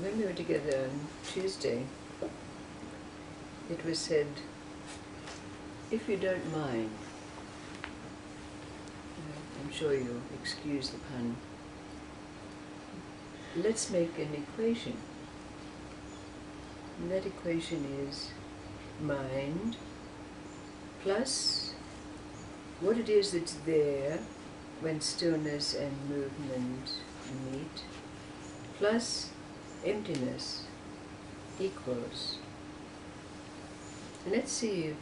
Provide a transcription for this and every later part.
when we were together on Tuesday, it was said, if you don't mind, I'm sure you'll excuse the pun, let's make an equation. And that equation is mind plus what it is that's there when stillness and movement meet, plus emptiness equals. And let's see if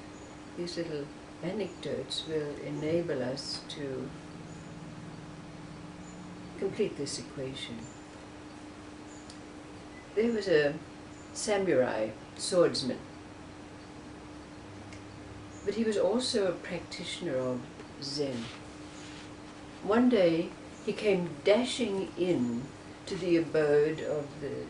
these little anecdotes will enable us to complete this equation. There was a samurai swordsman, but he was also a practitioner of Zen. One day he came dashing in to the abode of the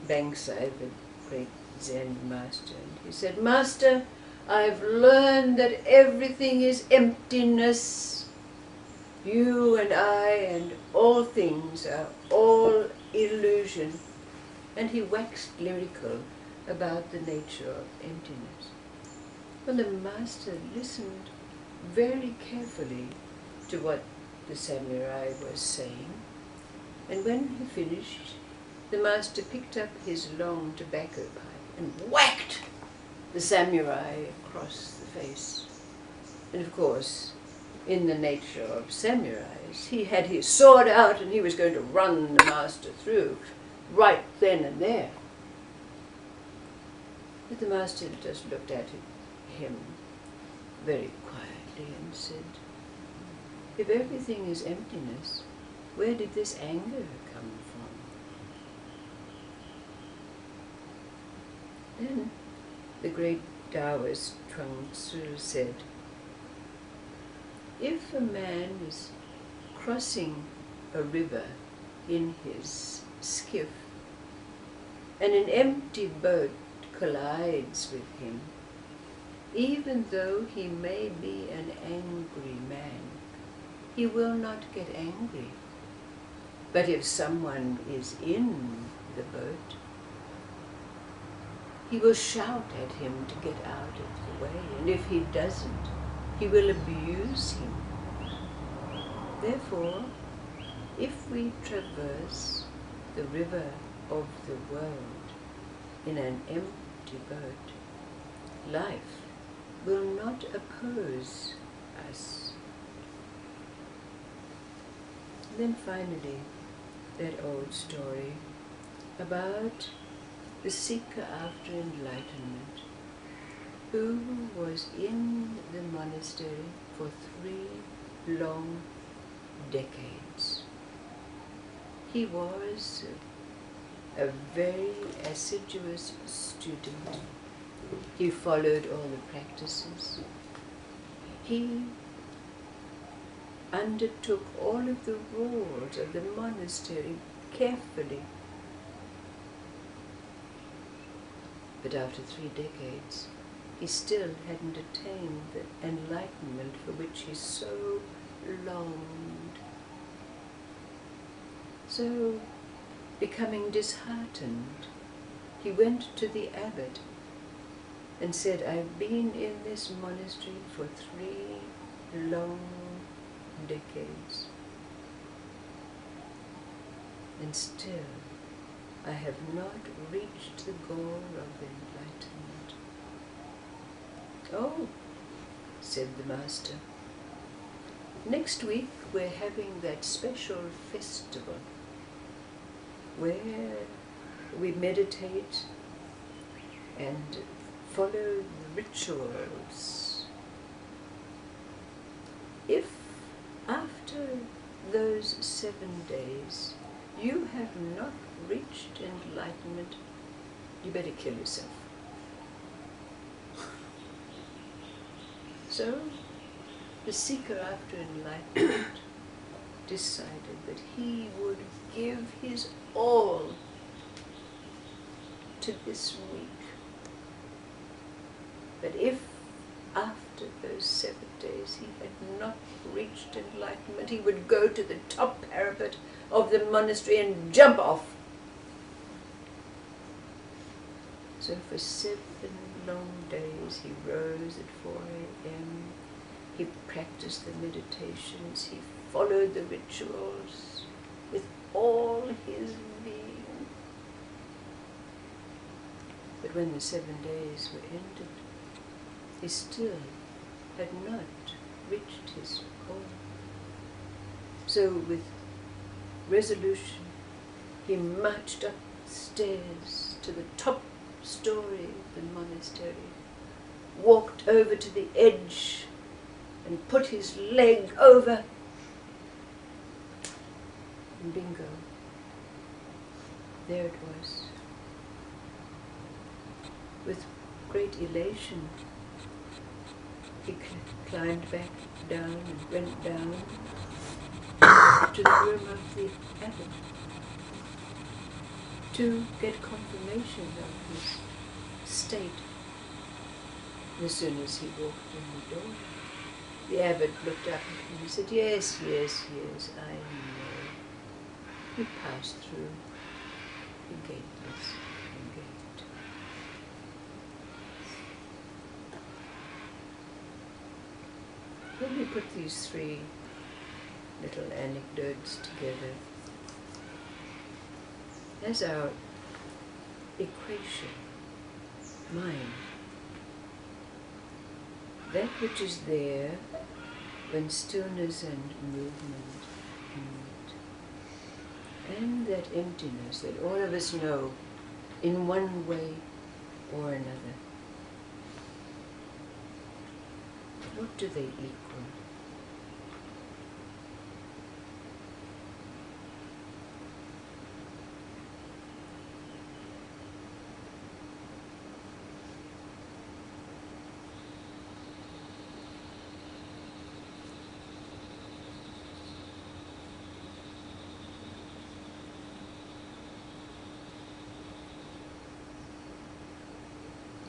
Bangsai, the great Zen master, and he said, "Master, I've learned that everything is emptiness. You and I and all things are all illusion." And he waxed lyrical about the nature of emptiness. Well, the master listened very carefully to what the samurai was saying, and when he finished, the master picked up his long tobacco pipe and whacked the samurai across the face. And of course, in the nature of samurais, he had his sword out and he was going to run the master through right then and there. But the master just looked at him very quietly and said, "If everything is emptiness, where did this anger come from?" Then the great Taoist Chuang Tzu said, if a man is crossing a river in his skiff and an empty boat collides with him, even though he may be an angry man, he will not get angry. But if someone is in the boat, he will shout at him to get out of the way, and if he doesn't, he will abuse him. Therefore, if we traverse the river of the world in an empty boat, life will not oppose us. And then finally, that old story about the seeker after enlightenment, who was in the monastery for 3 long decades. He was a very assiduous student. He followed all the practices. He undertook all of the rules of the monastery carefully. But after 3 decades, he still hadn't attained the enlightenment for which he so longed. So, becoming disheartened, he went to the abbot and said, "I've been in this monastery for 3 long decades, and still I have not reached the goal of enlightenment." "Oh," said the master, "next week we're having that special festival where we meditate and follow the rituals. If after those 7 days you have not reached enlightenment, you better kill yourself." So the seeker after enlightenment decided that he would give his all to this week. But if after those 7 days he had not reached enlightenment, he would go to the top parapet of the monastery and jump off. So for 7 long days he rose at 4 a.m., he practiced the meditations, he followed the rituals with all his being. But when the 7 days were ended, he still had not reached his goal. So with resolution, he marched upstairs to the top story of the monastery, walked over to the edge and put his leg over, and bingo, there it was. With great elation, he climbed back down and went down to the room of the abbot to get confirmation of his state. As soon as he walked in the door, the abbot looked up at him and said, "Yes, yes, yes, I know. You passed through the gateless gate." When we put these 3 little anecdotes together as our equation, mind, that which is there when stillness and movement meet, and that emptiness that all of us know in one way or another. What do they equal?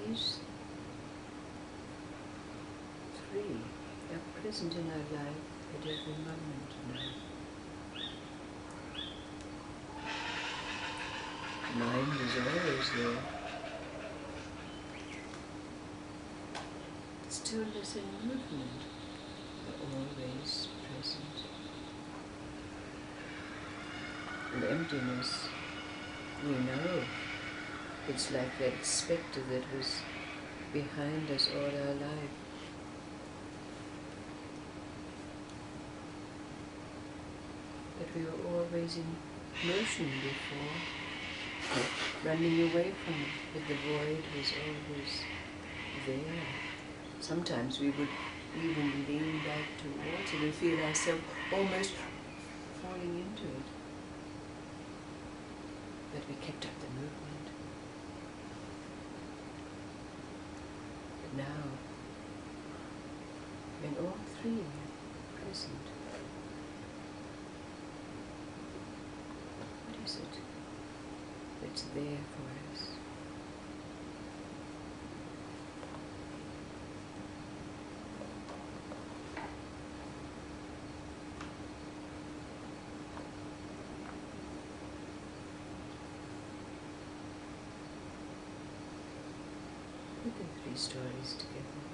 These 3 are present in our life at every moment now. Mind is always there. Stillness and movement are always present. And emptiness, we know, it's like that spectre that was behind us all our life. But we were always in motion before, running away from it, but the void was always there. Sometimes we would even lean back towards it and feel ourselves almost falling into it. But we kept up the movement. But now, when all 3 are present, what is it that's there for us? Put the 3 stories together.